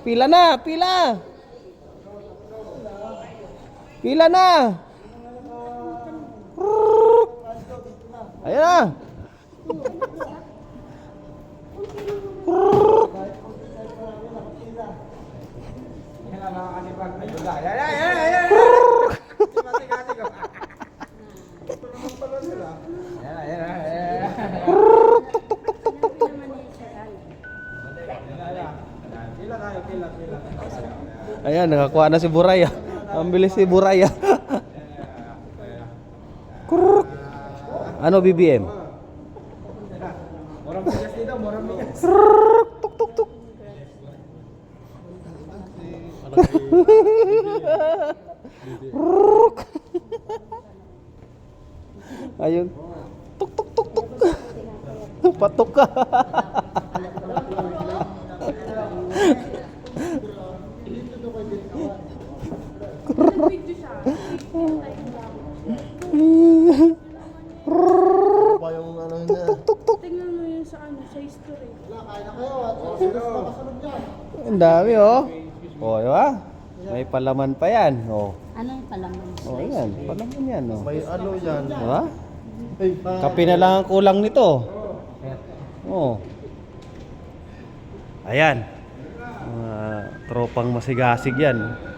Pila na, pila. Pila na. Ayan na. Ayan, nakakuha na si Buraya. Ang bilis si Buraya. Kuruk. Ano BBM? Morang bigas dito, morang bigas. Tuk tuk tuk. Kuruk. Ayun. Tuk tuk tuk tuk. Patok ka. Pa yung ano niya. Tingnan mo yun sa ano, sa history. Wala, kain na kayo. At makasunod yan. Ang dami oh. Oh, di ba? May palaman pa yan. Oh. Anong palaman? Oh, yan. Palaman yan oh. May ano yan. Di ba? Ay, Kape na lang ang kulang nito. Oh. Ayan. Tropang masigasig yan.